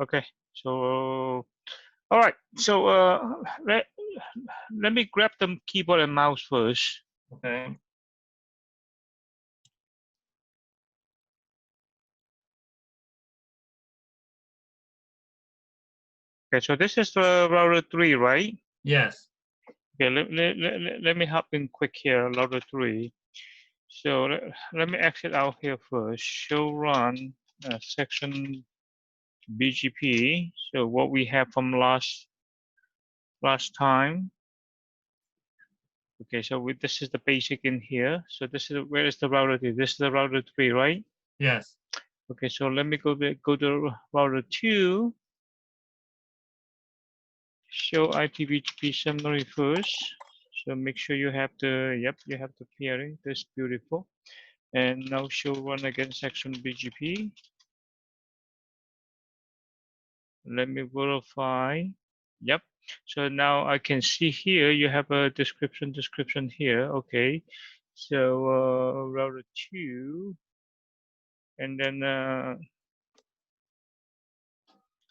Okay. So, all right. So let me grab the keyboard and mouse first. Okay. Okay. So this is router 3, right? Yes. Okay. Let me hop in quick here. Router 3. So let me exit out here first. Show run section BGP. So what we have from last time. Okay, so this is the basic in here. So this is where is the router 3? This is the router 3, right? Yes. Okay, so let me go to router 2. Show IPBGP summary first. So make sure you have the you have the pairing. That's beautiful. And now show run again section BGP. Let me verify. Yep. So now I can see here you have a description here. Okay. So router 2, and then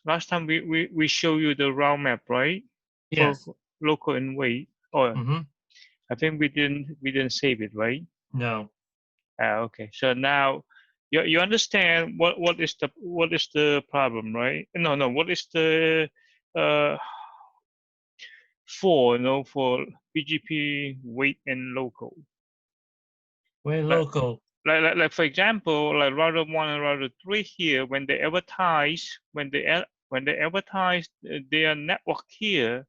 last time we show you the route map, right? Yes. For local and weight. Oh, Mm-hmm. I think we didn't save it, right? No. Okay. So now you understand what is the problem, right? No, what is the uh for BGP weight and local. We're Like, local. like for example, like router 1 and router 3 here, when they advertise their network here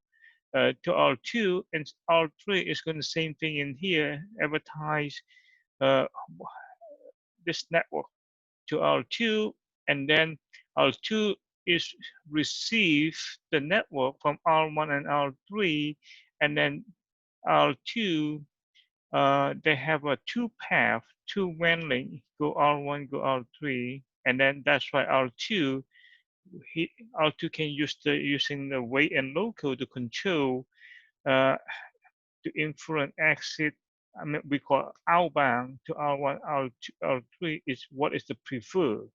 to R2, and R3 is going the same thing in here, advertise uh, this network to R2, and then R2 is receive the network from R1 and R3, and then R2 they have a two path, two WAN link, go R1, go R3, and then that's why R2 R2 can using the weight and local to control to influence exit. I mean, we call outbound to R1, R2, R3 is what is the preferred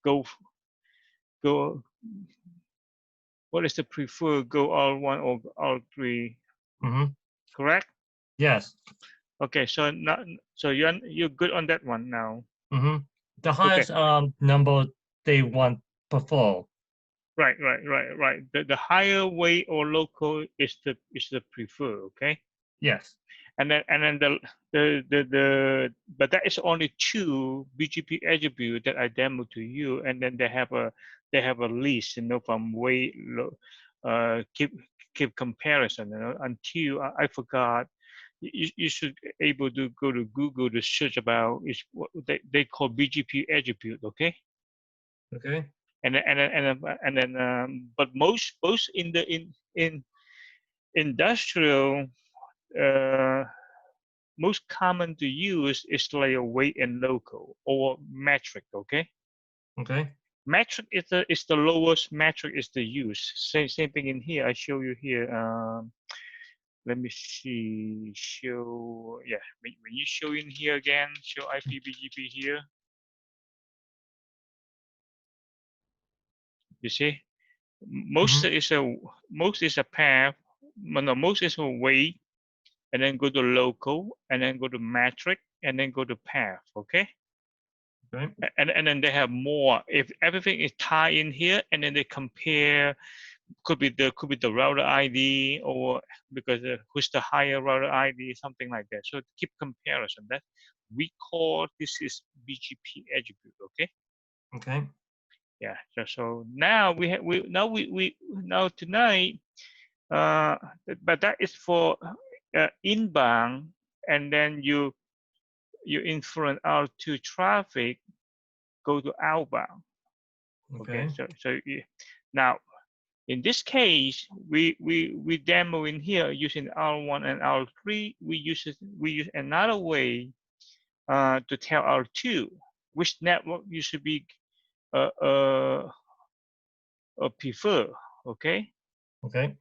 go. What is the preferred go R1 or R3? Mm-hmm. Correct? Yes. Okay, so now, so you're good on that one now. Mm-hmm. The Okay. highest number they want prefer. Right. The higher weight or local is the preferred. Okay. Yes. And then the but that is only two BGP attribute that I demo to you, and then they have a list, from weight keep comparison, until I forgot. You should able to go to Google to search about is what they call BGP attribute. Okay. Okay. And then but most in the in industrial most common to use is like a weight and local or metric. Okay. Okay. Metric is the lowest metric is the use. Same thing in here. I show you here. Let me see. Show, yeah. When you show in here again, show IPBGP here. You see, most is a path. No, most is a weight, and then go to local, and then go to metric, and then go to path. Okay. Okay. And then they have more. If everything is tied in here, and then they compare, could be the router ID, or because who's the higher router ID, something like that. So keep comparison. That we call this is BGP attribute. Okay. Okay. Yeah. So now now tonight. But that is for inbound, and then you influence R2 traffic go to outbound. Okay. So now in this case, we demo in here using R1 and R3. We use another way to tell R2 which network you should be prefer. Okay. Okay.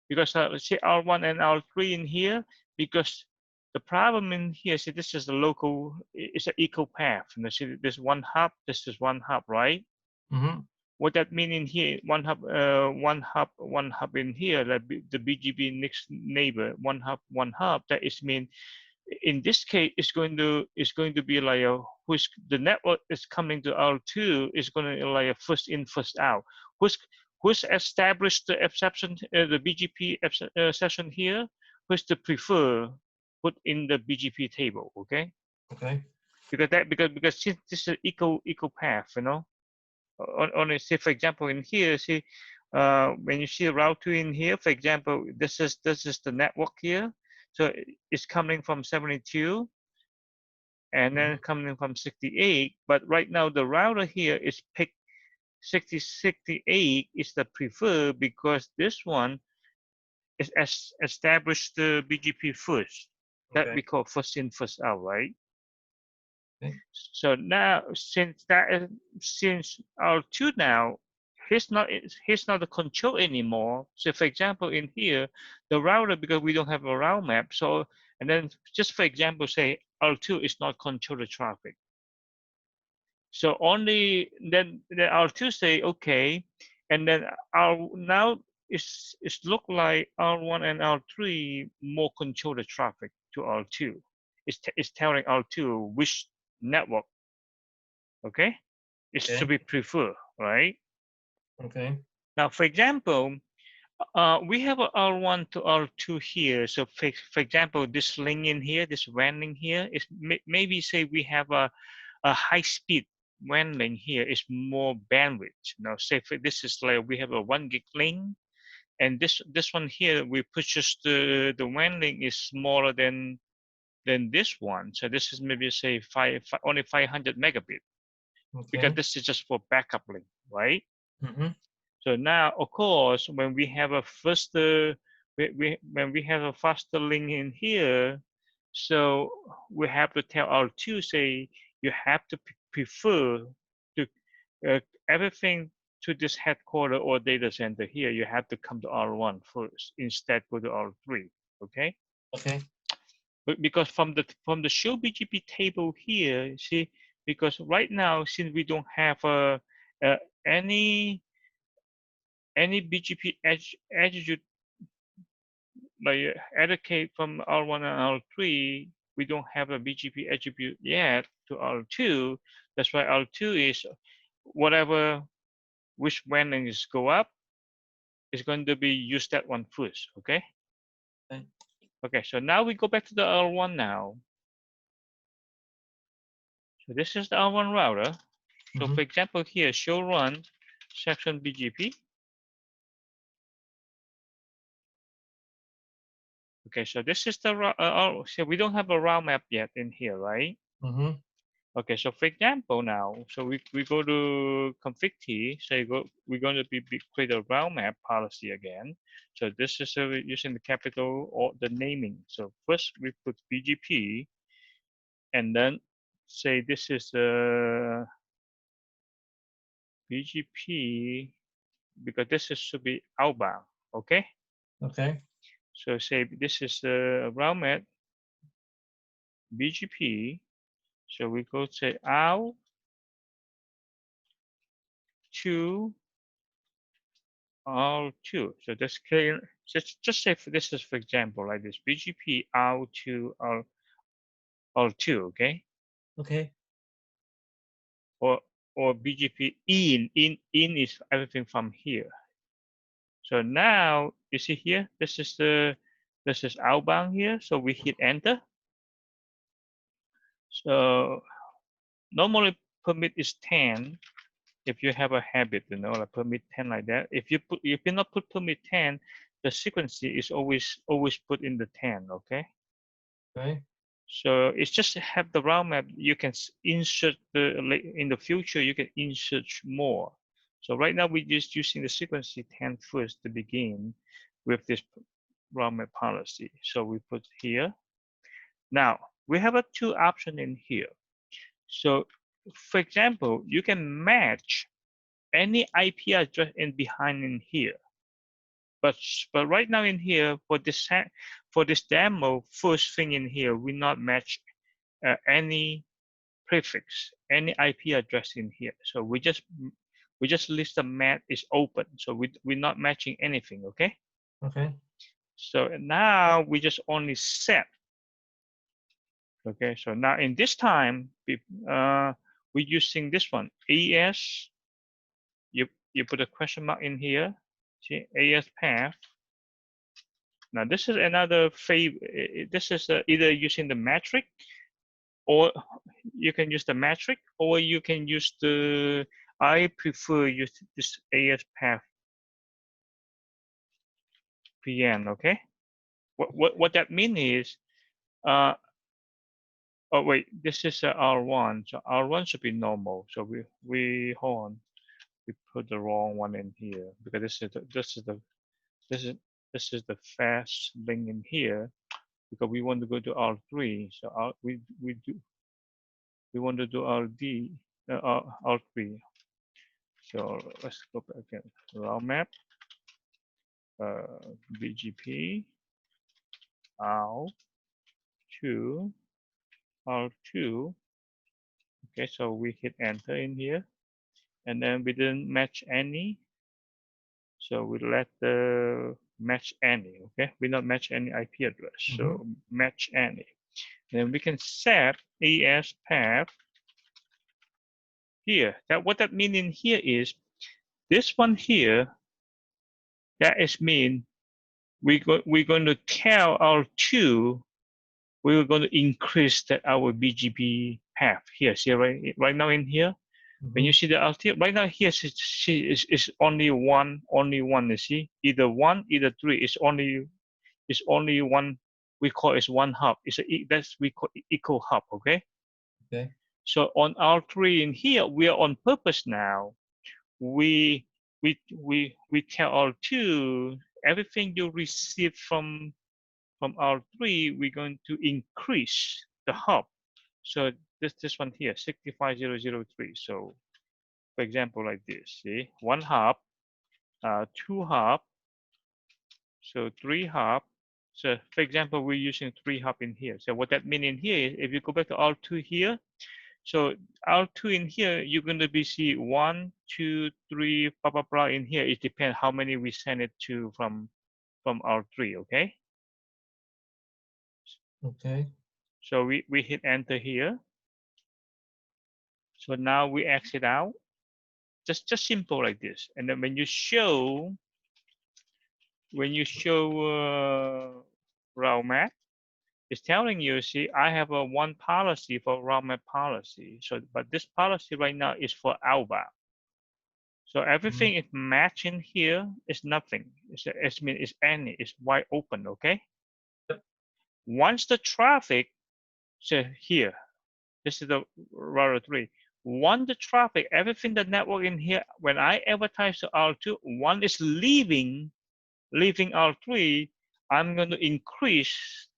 Because let's say R1 and R3 in here, because the problem in here, see, this is a local, it's an equal path. And see, this one hub, this is one hub, right? Mm-hmm. what that mean in here, one hub in here, like the BGP next neighbor, one hub, that is mean in this case it's going to be like a who's the network is coming to R2 is going to like a first in first out. Who's established the exception, the BGP session here, who's the prefer put in the BGP table, okay? Okay. Because since this is equal path, you know, on say for example in here, see when you see route 2 in here, for example, this is the network here, so it's coming from 72 and then coming from 68, but right now the router here is pick 68 is the preferred because this one is established the BGP first. That we call first in first out, right? Okay. So now since R2 now he's not the control anymore. So for example in here the router, because we don't have a route map, so and then just for example say R2 is not control the traffic. So only then R2 say okay, and then now it's look like R1 and R3 more control the traffic to R2. It's telling R2 which network, okay, it should be preferred, right? Okay. Now, for example, we have a R1 to R2 here. So for example, this link in here, this WAN link here is maybe say we have a high speed WAN link here is more bandwidth. You know, say for this is like we have a 1 gig link, and this one here we purchased the WAN link is smaller than this one. So this is maybe say only 500 megabit. Because this is just for backup link, right? So now, of course, when we have a faster, when we have a faster link in here, so we have to tell R2 say you have to prefer to everything to this headquarter or data center here. You have to come to R1 first instead go to R3. Okay. Okay. But because from the show BGP table here, see, because right now since we don't have any BGP attribute like allocate from R1 and R3, we don't have a BGP attribute yet to R2. That's why R2 is whatever which WAN links go up is going to be use that one first. Okay. Okay. So now we go back to the R1 now. So this is the R1 router. So for example here, show run section BGP. Okay, so this is the so we don't have a route map yet in here, right? Okay, so for example now, so we go to config T, so we're going to create a route map policy again. So this is using the capital or the naming. So first we put BGP, and then say this is the BGP, because this should be outbound, okay? Okay. So say this is the route map BGP. So we go say out to R2. So that's clear. Just say for this is for example like this BGP out to R2, okay? Okay. Or BGP in is everything from here. So now you see here, this is outbound here. So we hit enter. So normally permit is 10. If you have a habit, you know, like permit 10 like that. If you not put permit 10, the sequence is always put in the 10, okay? Okay. So it's just to have the route map. You can insert in the future. You can insert more. So right now we're just using the sequence 10 first to begin with this route map policy. So we put here. Now we have a two option in here. So for example, you can match any IP address in behind in here. But right now in here for this demo, first thing in here, we not match any prefix, any IP address in here. So we just We just list the mat is open, so we're not matching anything, okay? Okay. So now we just only set. Okay, so now in this time, we're using this one, AS. You put a question mark in here. See, AS path. Now this is another favor. This is either using the metric, or you can use the metric, or you can use the. I prefer use this AS path PN. Okay. What that means is, oh wait, this is R1. So R1 should be normal. So we hold on. We put the wrong one in here because this is the fast link in here, because we want to go to R3. So we want to do R3. So let's go back again. Route map, BGP, R2, R2. Okay, so we hit enter in here, and then we didn't match any. So we let the match any. Okay, we not match any IP address. So match any. Then we can set AS path here. What that means in here is this one here. That is mean we're going to tell R2 we're going to increase our BGP path here. See right now in here. When you see the RT right now here, is only one. You see, either 1, either 3. It's only one. We call it one hub. That's we call equal hub. Okay. Okay. So on R3 in here, we are on purpose now. We tell R2 everything you receive from R3, we're going to increase the hub. So this one here, 65003. So for example, like this, see, 1 hub, 2 hub, so 3 hub. So for example, we're using 3 hub in here. So what that means in here is if you go back to R2 here, so R2 in here, you're going to be see 1, 2, 3, blah, blah, blah in here. It depends how many we send it to from R3, okay? Okay. So we hit enter here. So now we exit out. Just simple like this. And then when you show route map, it's telling you, see, I have a one policy for route map policy. So, but this policy right now is for outbound. So everything is matching here is nothing. It's any. It's wide open. Okay. Yep. Once the traffic, so here, this is the router 3. Once the traffic, everything the network in here, when I advertise to R2, one is leaving R3, I'm going to increase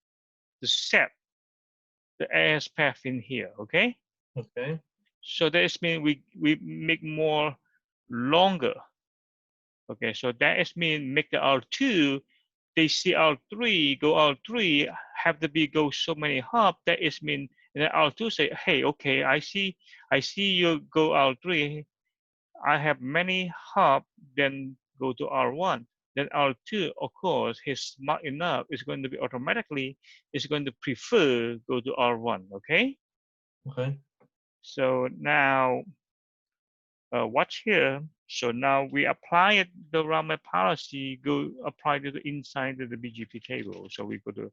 the set, the AS path in here, okay? Okay. So that means we make more longer. Okay, so that mean make the R2, they see R3, go R3, have to go so many hub, that mean, and then R2 say, hey, okay, I see you go R3, I have many hub, then go to R1. Then R2, of course, he's smart enough, is going to be automatically, is going to prefer go to R1, okay? Okay. So now, watch here. So now we apply it, the route map policy, go apply to the inside of the BGP table. So we go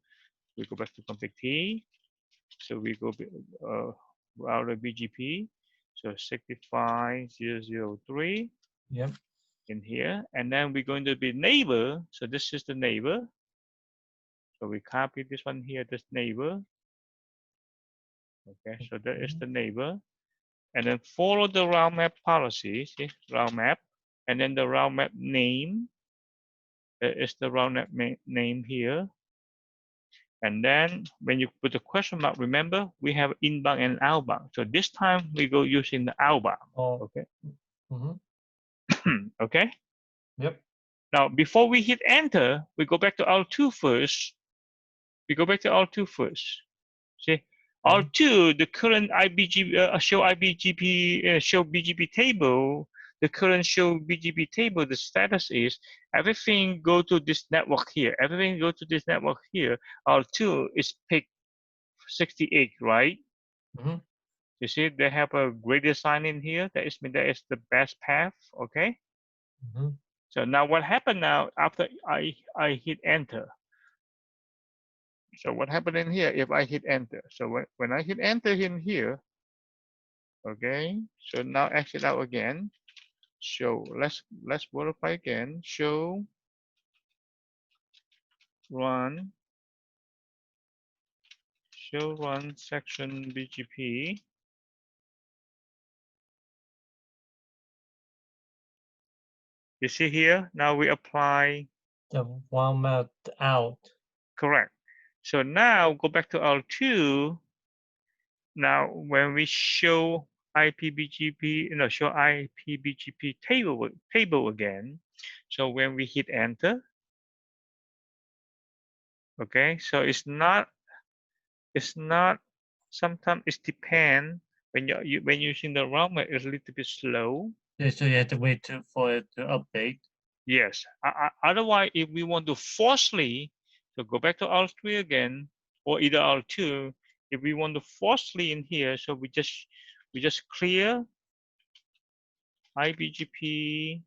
back to config T. So we go router BGP. So 65003. Yep. In here, and then we're going to be neighbor. So this is the neighbor. So we copy this one here, this neighbor. Okay, so that is the neighbor. And then follow the route map policy, see, route map. And then the route map name is the route map name here. And then when you put the question mark, remember, we have inbound and outbound. So this time we go using the outbound. Oh. Okay. Okay. Yep. Now, before we hit enter, we go back to R2 first. We go back to R2 first. See, R2, the current show BGP table, the current show BGP table, the status is everything go to this network here. Everything go to this network here. R2 is pick 68, right? Mm-hmm. You see, they have a gradient sign in here. That is the best path. Okay. Mm-hmm. So now what happened now after I hit enter? So what happened in here if I hit enter? So when I hit enter in here, okay. So now exit out again. Show. Let's verify again. Show run section BGP. You see here, now we apply. The one map out. Correct. So now go back to R2. Now when we show IPBGP, show IPBGP table again. So when we hit enter, okay, so it's not, sometimes it depends when when using the ROM, it's a little bit slow. Yeah, so you have to wait for it to update. Yes. Otherwise, if we want to forcefully, so go back to R3 again, or either R2. If we want to forcefully in here, so we just clear IBGP,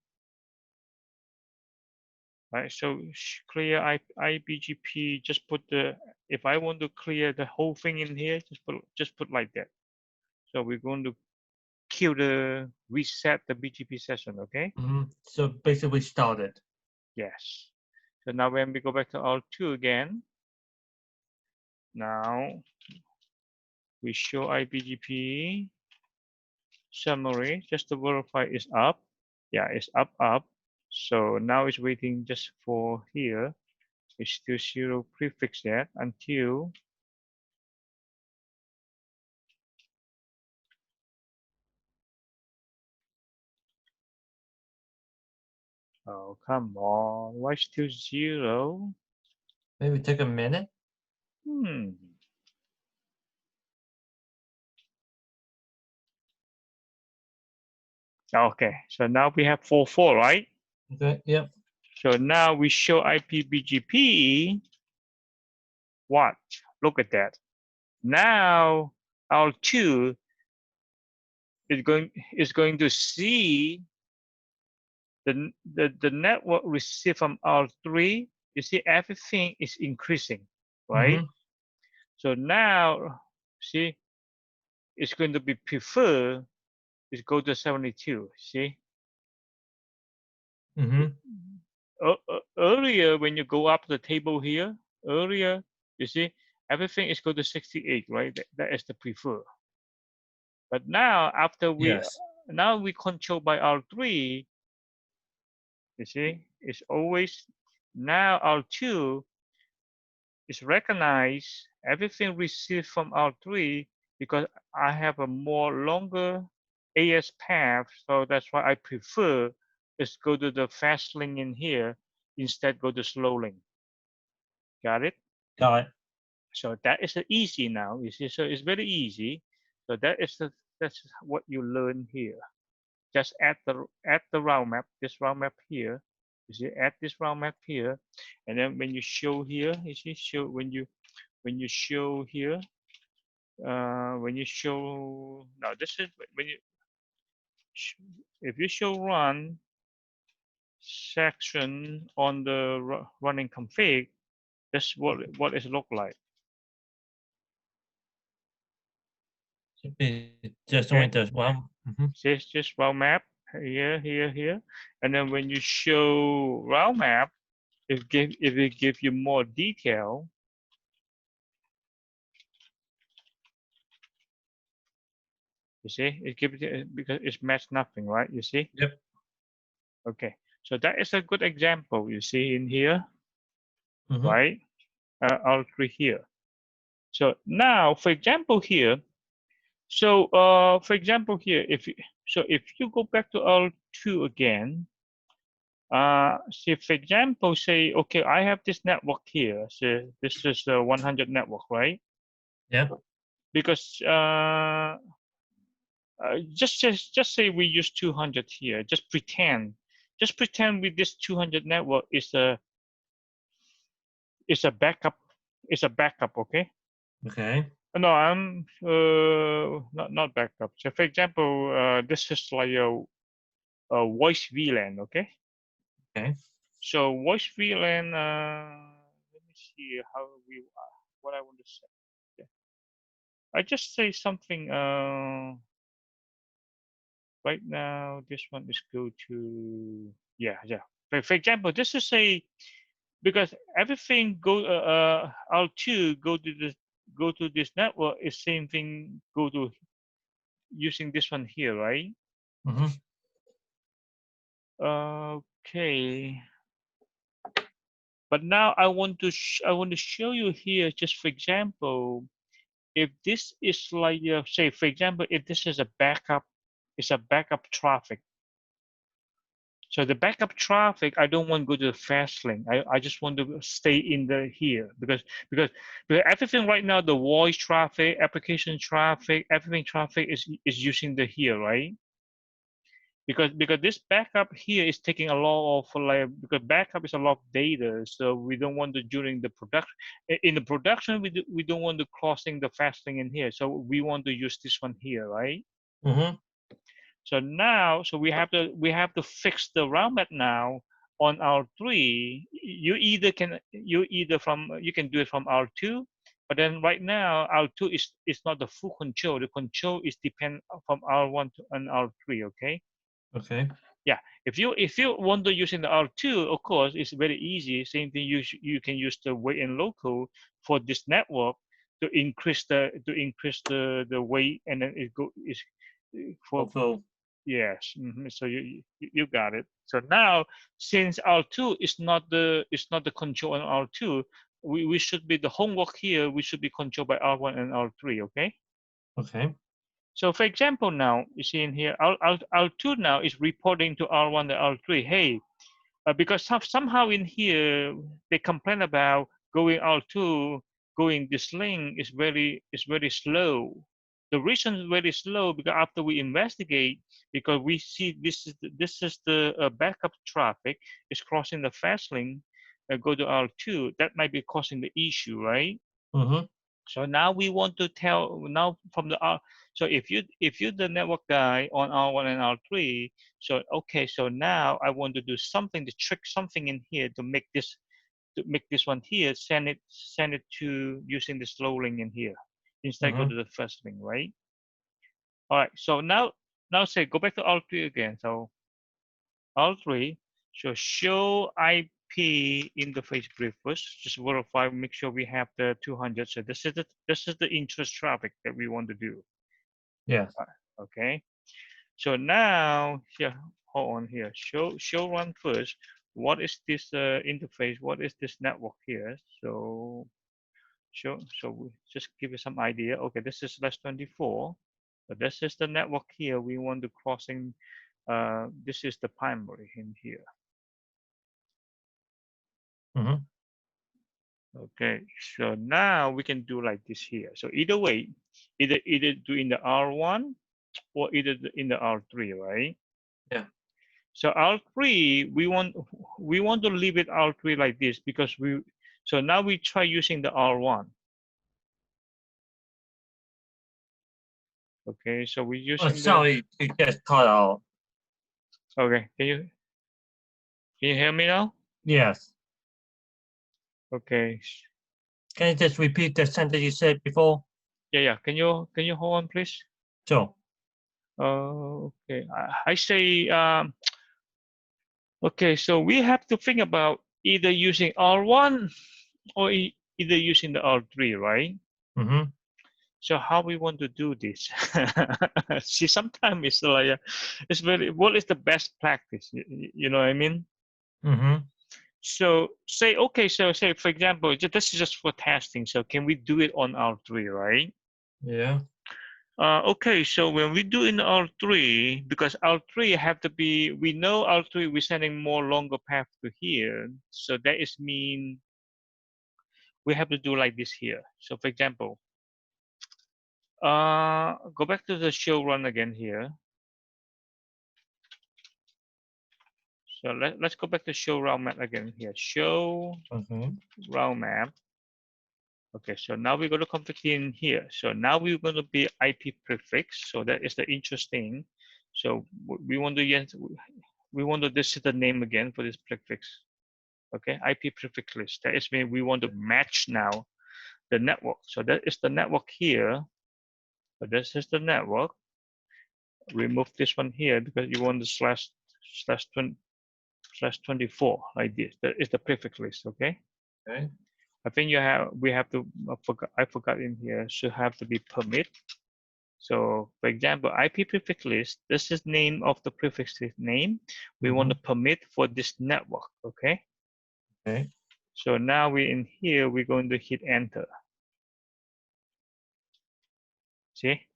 right? So clear IBGP. Just put the. If I want to clear the whole thing in here, just put like that. So we're going to kill the reset the BGP session. Okay. Mm-hmm. So basically start it. Yes. So now when we go back to R2 again, now we show IBGP summary just to verify it's up. Yeah, it's up. So now it's waiting just for here. It's still 0 prefix that until oh come on, why still 0? Maybe take a minute. Okay, so now we have 4.4, right? Okay, yep. So now we show IPBGP. What? Look at that. Now R2 is going to see the network received from R3. You see everything is increasing, right? Mm-hmm. So now, see, it's going to be preferred is go to 72. See, Mm-hmm. Earlier when you go up the table here, earlier you see everything is go to 68, right? That is the prefer. But now after Yes. now we control by R3. You see, it's always now R2 is recognized everything received from R3 because I have a more longer AS path, so that's why I prefer is go to the fast link in here instead go to slow link. Got it? Got it. So that is easy now. You see, so it's very easy. So that's what you learn here. Just add the route map, this route map here. You see, add this route map here, and then when you show here, you see, show when you show here, when you show now this is when you if you show run section on the running config, that's what it look like. Should be just Okay. only the one. Mm-hmm. Just route map here, and then when you show route map, if it give you more detail. You see, it gives it because it's match nothing, right? You see? Yep. Okay, so that is a good example. You see in here, Mm-hmm. right? All three here. So now, for example, here. So, for example, here, if you go back to R2 again, see, for example, say, okay, I have this network here. So this is a 100 network, right? Yep. Because just say we use 200 here. Just pretend with this 200 network is a backup. It's a backup, okay? Okay. No, I'm not backup. So for example, this is like a voice VLAN, okay? Okay. So voice VLAN. Let me see how we what I want to say. Okay. I just say something. Right now, this one is go to yeah. For example, this is a because everything go L2 go to this network is same thing go to using this one here, right? Mm-hmm. Okay. But now I want to show you here, just for example, if this is like say for example, if this is a backup, it's a backup traffic. So the backup traffic, I don't want to go to the fast link. I just want to stay in the here because everything right now, the voice traffic, application traffic, everything traffic is using the here, right? Because this backup here is taking a lot of like because backup is a lot of data, so we don't want to during the production in the production we don't want to crossing the fast link in here, so we want to use this one here, right? Mm-hmm. So now, so we have to fix the route map now on R3. You can do it from R2, but then right now R2 is not the full control. The control is depend from R1 to and R3. Okay. Okay. Yeah. If you want to use in the R2, of course, it's very easy. Same thing. You can use the weight and local for this network to increase the weight, and then it go is for Also. yes. So you got it. So now since R2 is not the control on R2, we should be the homework here. We should be controlled by R1 and R3. Okay. Okay. So for example, now you see in here, R2 now is reporting to R1 and R3. Hey, because somehow in here they complain about going R2, going this link is very slow. The reason is very slow because after we investigate, because we see this is the backup traffic is crossing the fast link, go to R2. That might be causing the issue, right? Mm-hmm. So now we want to tell now from the R. So if you the network guy on R1 and R3, so okay, so now I want to do something to trick something in here to make this one here send it to using the slow link in here instead go Mm-hmm. to the first link, right? All right. So now say go back to R3 again. So R3, so show IP interface brief first. Just verify, make sure we have the 200. So this is the interest traffic that we want to do. Yes. Okay. So now here, hold on here. Show run first. What is this interface? What is this network here? So so we just give you some idea. Okay, this is /24. So this is the network here. We want to crossing. This is the primary in here. Mm-hmm. Okay, so now we can do like this here. So either way, either do in the R1 or either in the R3, right? Yeah. So R3, we want to leave it R3 like this because so now we try using the R1. Okay, so we're Oh, using the sorry, you just cut out. okay. Can you hear me now? Yes. Okay. Can you just repeat the sentence you said before? Yeah. Can you hold on, please? Sure. Okay. I say okay. So we have to think about either using R1 or either using the R3, right? Mm-hmm. So how we want to do this? See, sometimes it's like it's very what is the best practice? You know what I mean? Mm-hmm. So say okay. So say for example, this is just for testing. So can we do it on R3, right? Yeah. Okay, so when we do in R3, because R3 have to be, we know R3 we're sending more longer path to here. So that is mean we have to do like this here. So for example, Go back to the show run again here. So let's go back to show route map again here. Show route map. Okay, so now we're going to config in here. So now we're going to be IP prefix. So that is the interesting. So we want to use, this is the name again for this prefix. Okay, IP prefix list. That is mean we want to match now the network. So that is the network here. So this is the network. Remove this one here because you want the /24 like this. That is the prefix list. Okay. Okay. I think we have to, I forgot in here, should have to be permit. So for example, IP prefix list, this is name of the prefix list name. We want to permit for this network, okay? Okay. So now we're in here, we're going to hit enter. See?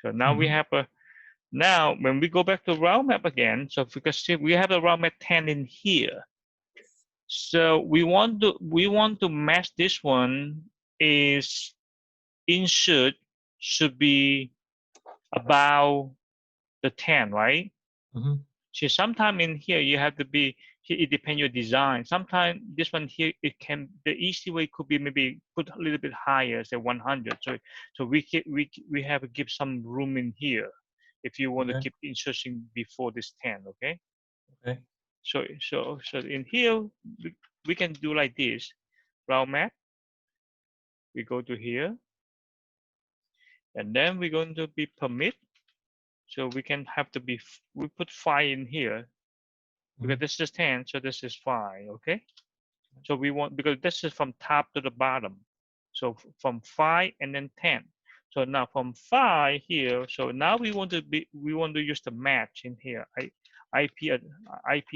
So now we have a, now when we go back to route map again, so because we have the route map 10 in here. So we want to match this one is insert should be about the 10, right? So sometime in here you have to be, it depends your design. Sometimes this one here, it can, the easy way could be maybe put a little bit higher, say 100. So we have to give some room in here if you want to keep inserting before this 10, okay? Okay. So in here, we can do like this. Route map, we go to here, and then we're going to be permit. So we can have to be, we put 5 in here because this is 10, so this is 5, okay? So we want, because this is from top to the bottom. So from 5 and then 10. So now from 5 here, so now we want to use the match in here, IP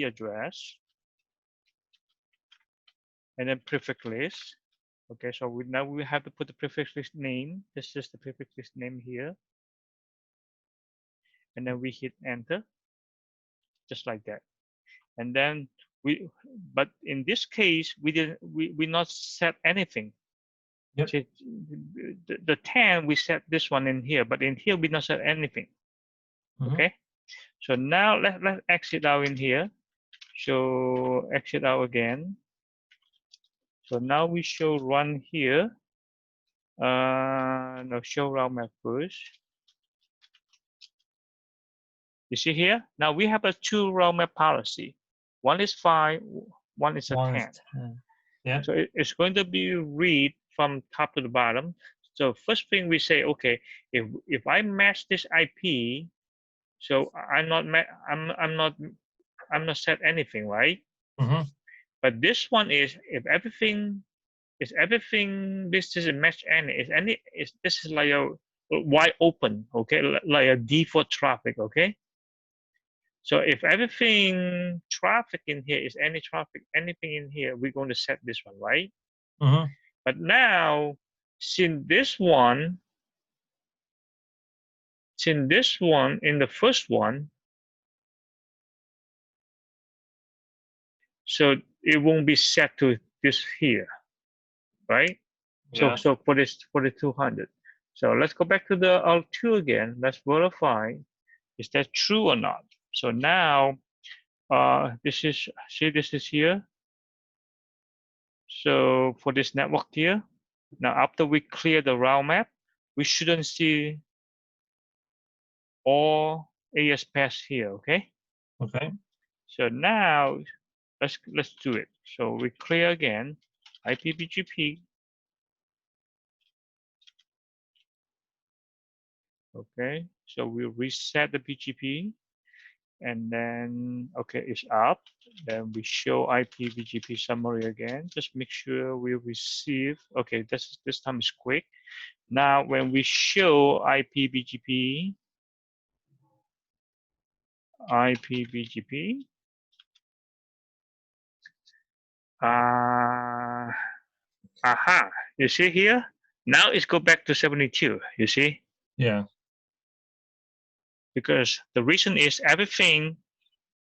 address, and then prefix list. Okay, so now we have to put the prefix list name. This is the prefix list name here. And then we hit enter, just like that. And then but in this case, we not set anything. Yep. See, the 10, we set this one in here, but in here, we not set anything. Okay. So now let's exit out in here. So exit out again. So now we show run here. No, show route map first. You see here? Now we have a 2 route map policy. One is 5, one is a 10. Yeah. So it's going to be read from top to the bottom. So first thing we say, okay, if I match this IP, so I'm not set anything, right? But this one is if everything this is a match any this is like a wide open, okay, like a default traffic, okay. So if everything traffic in here is any traffic, anything in here, we're going to set this one, right? But now, since this one in the first one, so it won't be set to this here, right? Yeah. So for the 200. So let's go back to the L2 again. Let's verify, is that true or not? So now, this is here. So for this network here, now after we clear the route map, we shouldn't see all AS paths here, okay? Okay. So now let's do it. So we clear again, IPBGP. Okay, so we reset the BGP, and then okay, it's up. Then we show IPBGP summary again. Just make sure we receive. Okay, this time is quick. Now when we show IPBGP, aha, you see here? Now it's go back to 72, you see? Yeah. Because the reason is everything,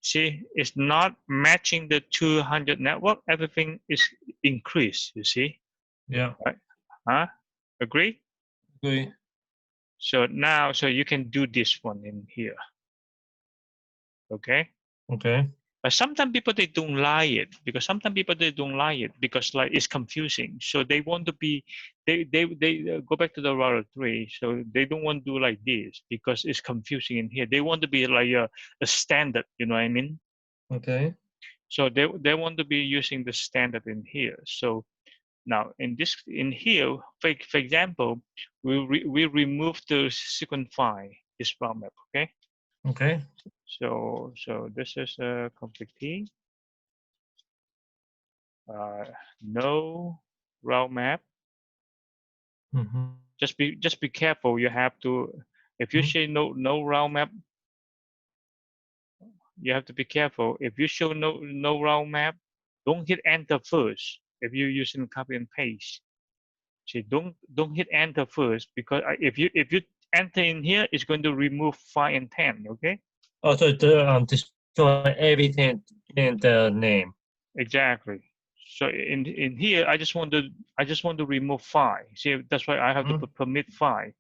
see, is not matching the 200 network. Everything is increased, you see? Yeah. Right? Huh? Agree? Agree. So now, so you can do this one in here. Okay. Okay. But sometimes people they don't like it because sometimes people they don't like it because like it's confusing. So they want to be they go back to the router 3. So they don't want to do like this because it's confusing in here. They want to be like a standard. You know what I mean? Okay. So they want to be using the standard in here. So now in here, for example, we remove the sequence file this round map. Okay. Okay. So this is a config T. No route map. Mm-hmm. Just be careful. You have to, if you say no route map, you have to be careful. If you show no route map, don't hit enter first. If you're using copy and paste, see don't hit enter first because if you enter in here, it's going to remove 5 and 10. Okay. Oh, so to destroy everything in the name. Exactly. So in here, I just want to remove 5. See, that's why I have to put permit 5.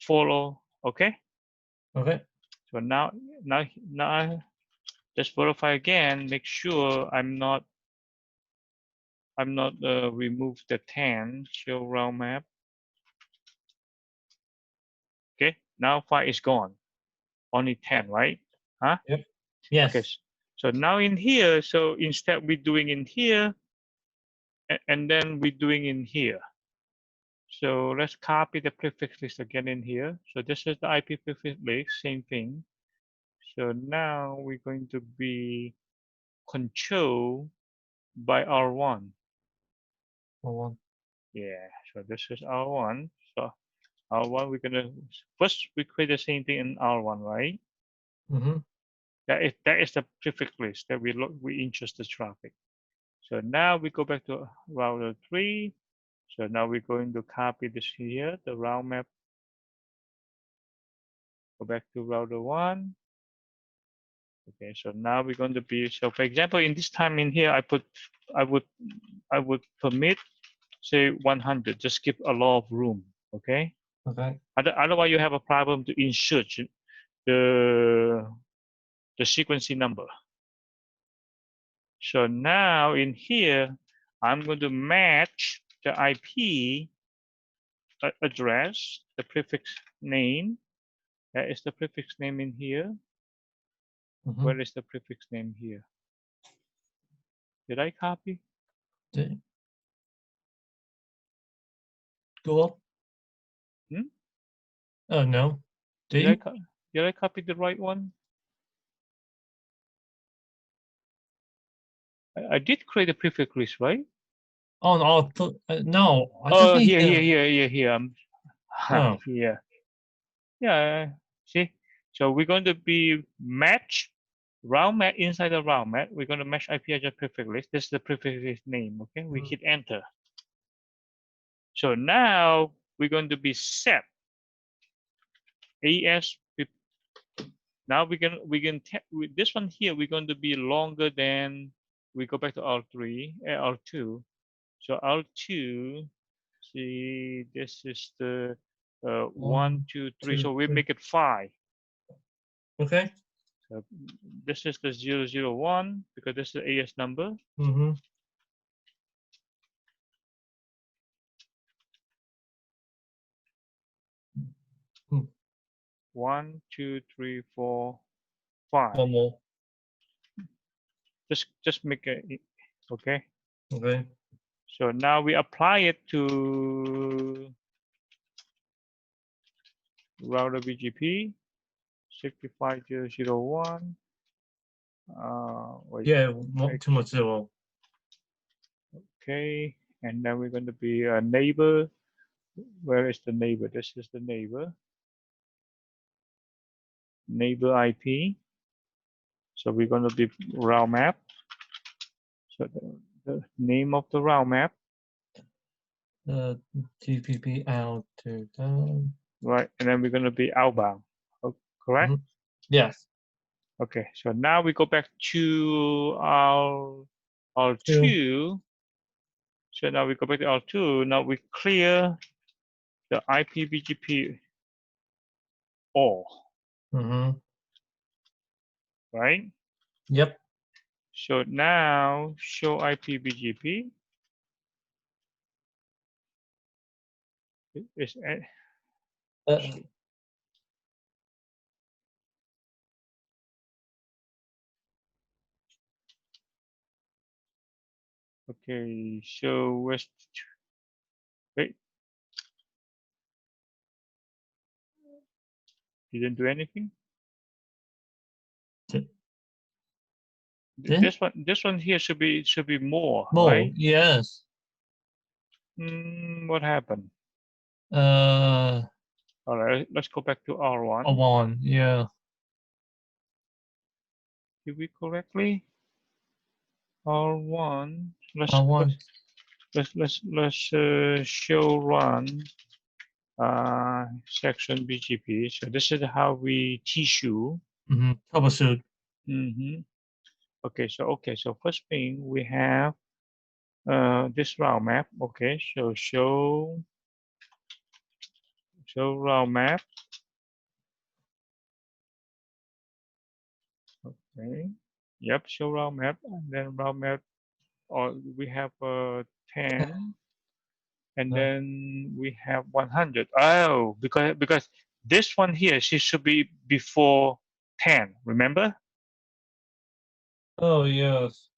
Follow. Okay. Okay. So now just verify again. Make sure I'm not remove the 10 show route map. Okay. Now 5 is gone. Only 10, right? Huh? Yep. Okay. Yes. So now in here, so instead we're doing in here, and then we're doing in here. So let's copy the prefix list again in here. So this is the IP prefix list, same thing. So now we're going to be controlled by R1. R1. Yeah, so this is R1. So R1, we're gonna first we create the same thing in R1, right? Mm-hmm. That is the prefix list that we ingest the traffic. So now we go back to router 3. So now we're going to copy this here, the route map. Go back to router 1. Okay, so now we're going to be, so for example, in this time in here, I would permit, say 100, just keep a lot of room, okay? Okay. Otherwise you have a problem to insert the sequencing number. So now in here, I'm going to match the IP address, the prefix name. That is the prefix name in here. Where is the prefix name here? Did I copy? Go up. Hmm? Oh no. Did I copy the right one? I did create a prefix list, right? Oh no. No. I just Oh, need here. Oh. Here. Yeah. See, so we're going to be match route map inside the route map. We're going to match IP address prefix list. This is the prefix list name. Okay, we hit enter. So now we're going to be set AS. Now this one here. We're going to be longer than. We go back to R3, R2. So R2. See, this is the 1, 2, 3. So we make it 5. Okay. So this is the 001 because this is the AS number. Mm-hmm. 1, 2, 3, 4, 5. One more. Just make it okay. Okay. So now we apply it to router BGP 65001. Wait. Yeah, too much zero. Okay, and then we're going to be a neighbor. Where is the neighbor? This is the neighbor. Neighbor IP. So we're going to be route map. So the name of the route map. TPP out to down. Right, and then we're going to be outbound. Oh, correct? Yes. Okay, so now we go back to our R2. So now we go back to R2. Now we clear the IPBGP all, Mm-hmm. right? Yep. So now show IPBGP is Uh, okay. So wait, didn't do anything. This? This one here should be more, More. right? Yes. What happened? Uh, All right, let's go back to R1. one. Yeah. Did we correctly? R1. One. Let's show run section BGP. So this is how we tissue. Mm-hmm. Troubleshoot. Okay, so first thing we have this route map. Okay, so show route map. Okay. Yep, show route map, and then route map. Or we have 10, and then we have 100. Oh, because this one here, she should be before 10. Remember? Oh yes.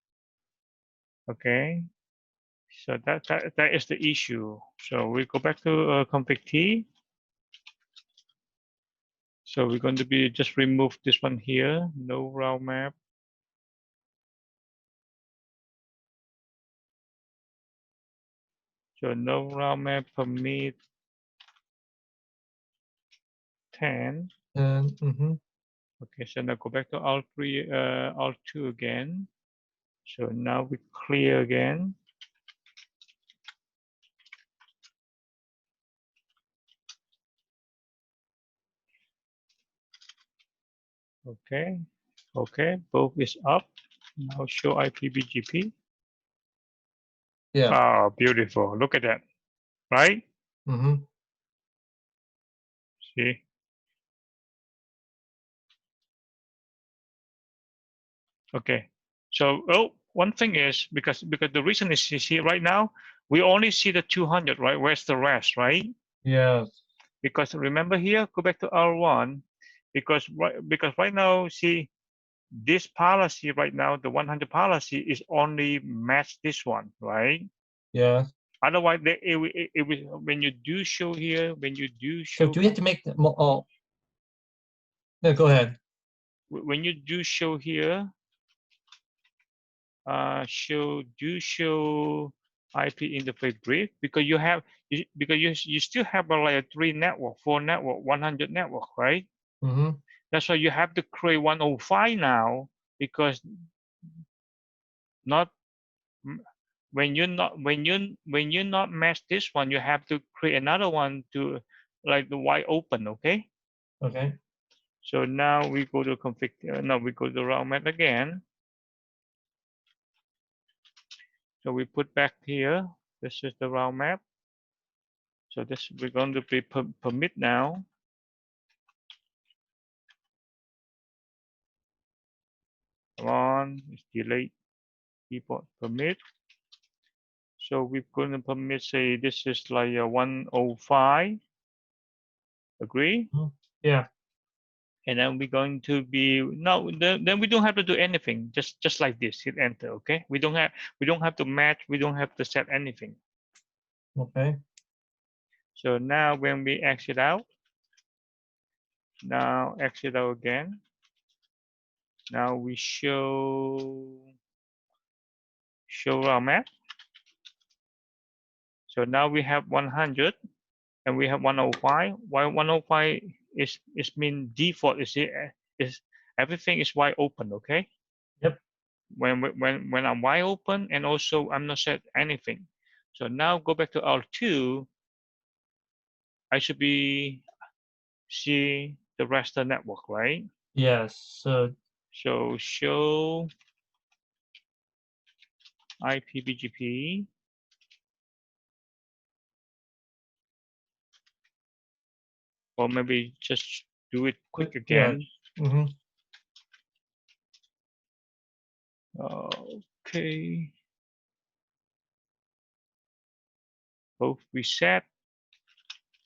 Okay. So that is the issue. So we go back to config T. So we're going to be just remove this one here. No route map. So no route map permit 10. And mm-hmm. Okay, so now go back to Alt3, Alt2 again. So now we clear again. Okay, okay, both is up. Now show IPBGP. Yeah. Oh, beautiful. Look at that, right? Mm-hmm. See? Okay. So, oh, one thing is because the reason is you see right now we only see the 200, right? Where's the rest, right? Yes. Because remember here, go back to R1, because right now, see this policy right now, the 100 policy is only match this one, right? Yes. Otherwise, it will when you do show here, when you do So show, do we have to make the more? Oh. No, go ahead. when you do show here, show IP interface brief, because you have because you still have a layer 3 network, 4 network, 100 network, right? Mm-hmm. That's why you have to create 105 now, because not when you not match this one, you have to create another one to like the wide open. Okay. Okay. So now we go to config. Now we go to route map again. So we put back here. This is the route map. So this we're going to be permit now. Come on, it's delete keyboard permit. So we're going to permit, say this is like a 105. Agree? Yeah. And then we're going to be no. Then we don't have to do anything. Just like this, hit enter. Okay. We don't have to match. We don't have to set anything. Okay. So now when we exit out, now exit out again. Now we show our map. So now we have 100 and we have 105. Why 105 is mean default is everything is wide open. Okay. Yep. When I'm wide open, and also I'm not set anything. So now go back to R2. I should be see the rest of the network, right? Yes. So show IPBGP. Or maybe just do it quick Yeah. again. Mm-hmm. Okay. Both reset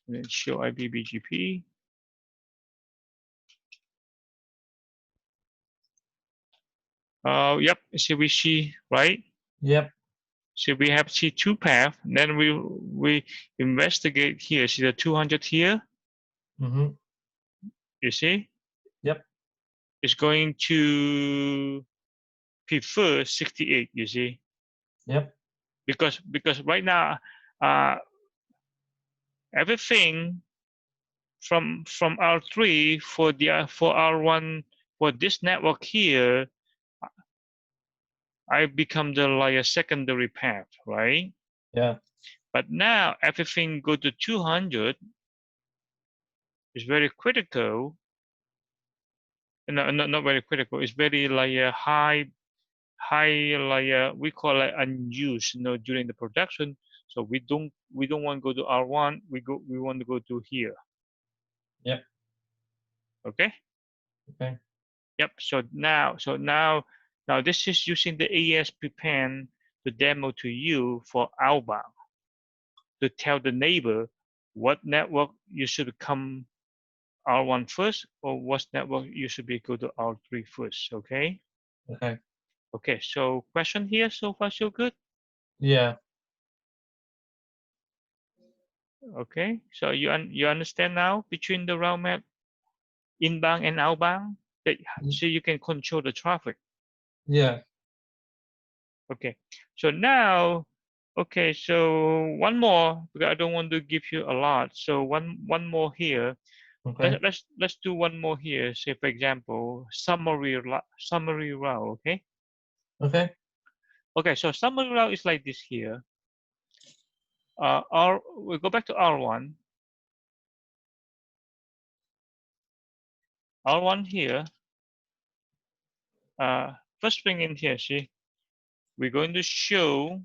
and then show IPBGP. Yep, so we see, right? Yep. So we have see two paths. Then we investigate here. See the 200 here. Mm-hmm. You see, Yep. it's going to prefer 68. You see, Yep. because right now, uh, everything from R3 for the for R1 for this network here, I become the like a secondary path, right? Yeah. But now everything go to 200 is very critical. No, not very critical. It's very like a high like we call it unused, during the production. So we don't want to go to R1. We want to go to here. Yep. Okay. Okay. Yep. So now this is using the AES prepend to demo to you for outbound to tell the neighbor what network you should come R1 first or what network you should be go to R3 first. Okay. Okay. Okay. So question here so far so good. Yeah. Okay. So you understand now between the route map inbound and outbound that so you can control the traffic. Yeah. Okay. So now, okay. So one more because I don't want to give you a lot. So one more here. Okay. Let's do one more here. Say for example, summary route. Okay. Okay. Okay. So summary route is like this here. We go back to R1. R1 here. First thing in here, see, we're going to show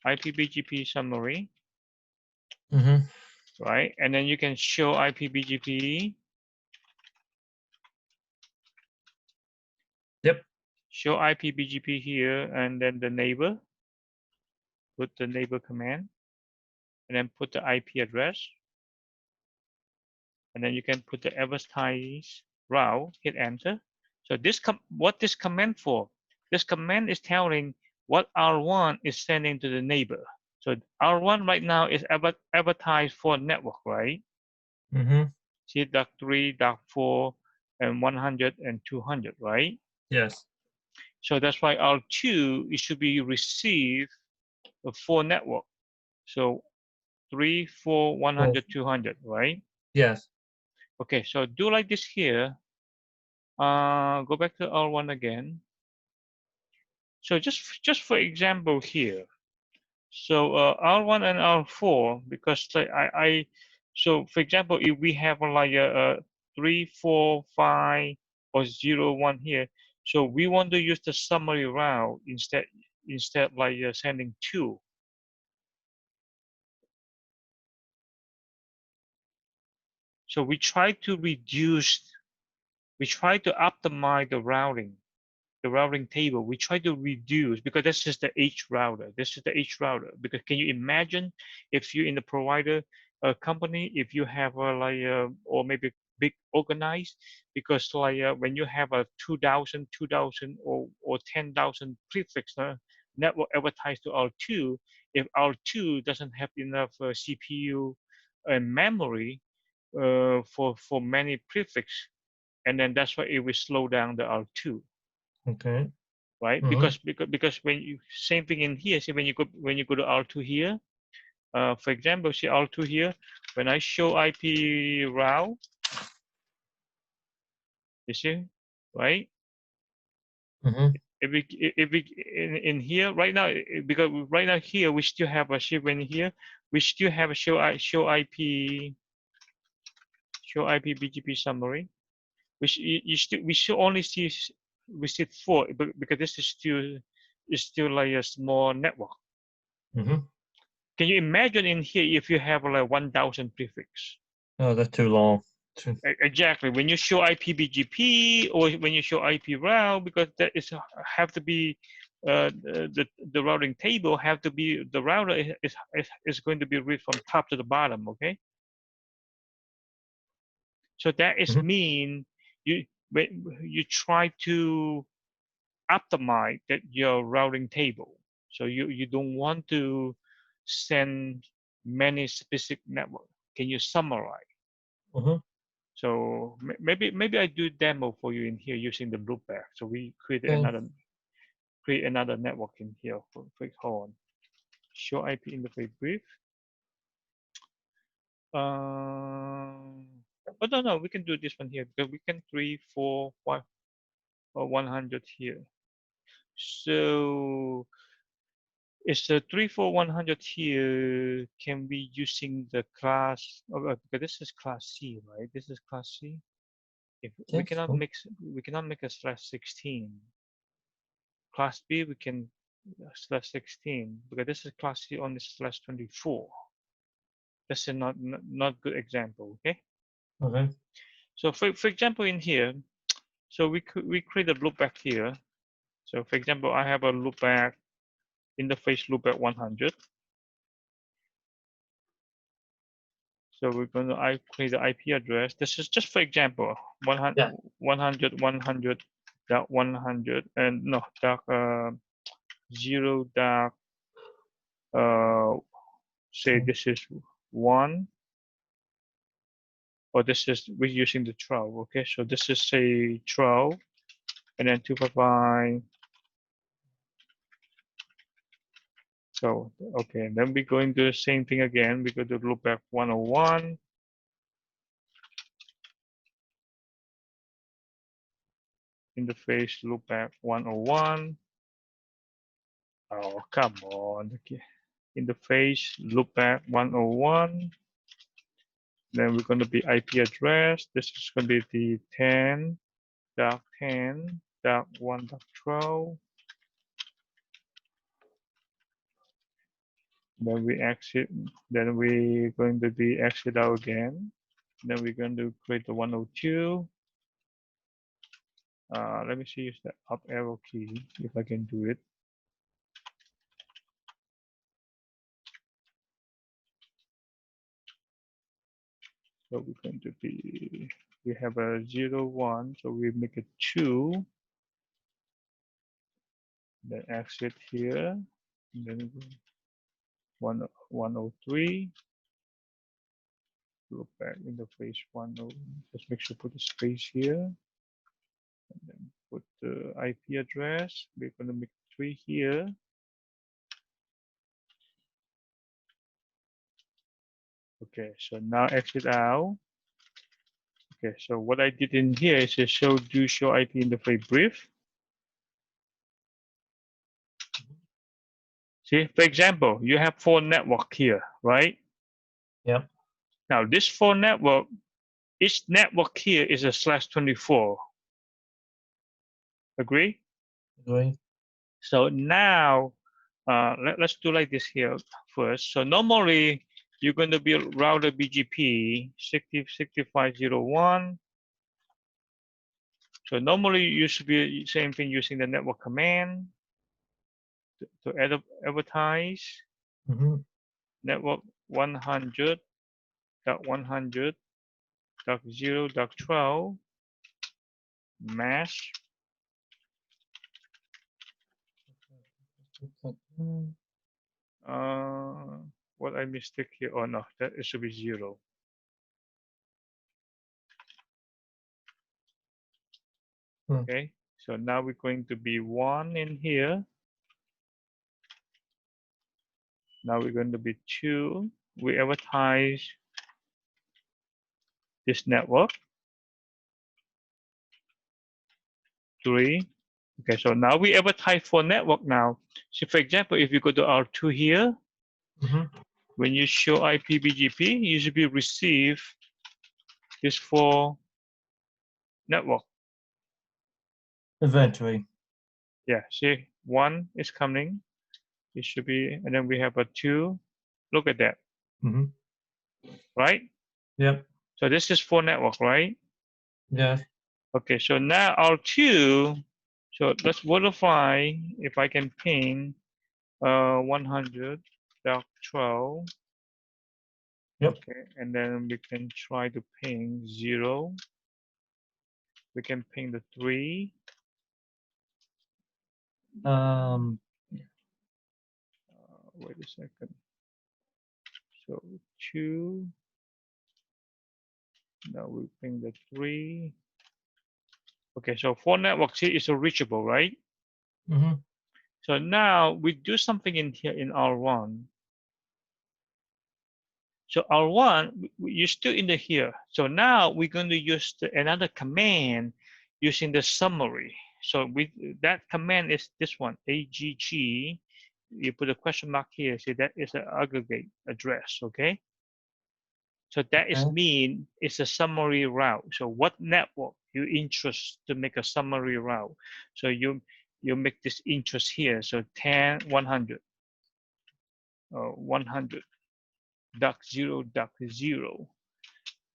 IPBGP summary, Mm-hmm. right? And then you can show IPBGP, Yep. show IPBGP here, and then the neighbor, put the neighbor command, and then put the IP address, and then you can put the advertise route, hit enter. So what this command for? This command is telling what R1 is sending to the neighbor. So R1 right now is advertised for network, right? Mm-hmm. See .3, .4, and 100 and 200, right? Yes. So that's why R2 it should be received for network. So 3, 4, Oh. 100, 200, right? Yes. Okay, so do like this here. Go back to R1 again. So just for example here. So R1 and R4 because like so for example if we have like a 3, 4, 5 or 0, 1 here, so we want to use the summary route instead like sending 2. So we try to optimize the routing table. We try to reduce because this is the H router. This is the H router. Because can you imagine if you're in the provider company, if you have or maybe big organized, because like when you have a 2,000 or 10,000 prefix network advertised to R2, if R2 doesn't have enough CPU and memory for many prefix, and then that's why it will slow down the R2, Okay. right? Mm-hmm. Because when you same thing in here. See when you go to R2 here, for example, see R2 here. When I show IP route, you see, right? Mm-hmm. If we in here right now, because right now here we still have a shift in here. We still have a show IP BGP summary, which we should only see we see 4, but because this is still like a small network. Mm-hmm. Can you imagine in here if you have like 1,000 prefix? Oh, that's too long. Exactly. When you show IPBGP or when you show IP route, because that is have to be the routing table have to be the router is going to be read from top to the bottom. Okay. So that is mean you when you try to optimize that your routing table. So you don't want to send many specific network. Can you summarize? So maybe I do demo for you in here using the loopback. So we create another network in here. Quick hold on. Show IP interface brief. Oh no, we can do this one here because we can 3, 4, 5, or 100 here. So it's the 3, 4, 100 here can be using the class because this is class C, right? This is class C. If we cannot make a /16. Class B we can /16 because this is class C only /24. That's a not good example. Okay. Okay. So for example in here, so we create a loopback here. So for example, I have a loopback interface loopback 100. So we're going to create the IP address. This is just for example, 100, 100, 100, dot 100, and no, dot 0 dot say this is 1, or this is we're using the 12. Okay, so this is say 12, and then 255. So okay, and then we're going to do the same thing again. We go to loopback 101. Interface loopback 101. Oh, come on. Okay. Interface loopback 101. Then we're going to be IP address. This is going to be the 10.10.1.12. Then we exit. Then we're going to be exit out again. Then we're going to create the 102. Let me see, use the up arrow key if I can do it. So we're going to be, we have a 0, 1, so we make it 2. Then exit here. And then 103. Look back interface 10. Just make sure put the space here. And then put the IP address. We're going to make 3 here. Okay, so now exit out. Okay, so what I did in here is just show IP interface brief. See, for example, you have 4 network here, right? Yep. Now this 4 network, each network here is a /24. Agree? Agree. So now let's do like this here first. So normally you're going to be router BGP 6501. So normally you should be same thing using the network command to advertise. Network 100.100.0.12 mask. What I mistake here? Oh no, that it should be 0. Okay, so now we're going to be 1 in here. Now we're going to be 2. We advertise this network. 3. Okay, so now we advertise for network now. So for example, if you go to R2 here, when you show IPBGP, you should be receive this for network. Eventually. Yeah, see, 1 is coming. It should be, and then we have a 2. Look at that. Right? Yep. So this is for network, right? Yes. Okay, so now R2, so let's verify if I can ping 100.12. Yep. Okay, and then we can try to ping 0. We can ping the 3. Wait a second. So 2. Now we ping the 3. Okay, so 4 networks here is reachable, right? Mm-hmm. So now we do something in here in R1. So R1, you're still in the here. So now we're going to use another command using the summary. So that command is this one, AGG. You put a question mark here, so that is an aggregate address, okay? So that is Okay. mean it's a summary route. So what network you interest to make a summary route? So you make this interest here. So 10, 100, 100, duck 0, duck 0.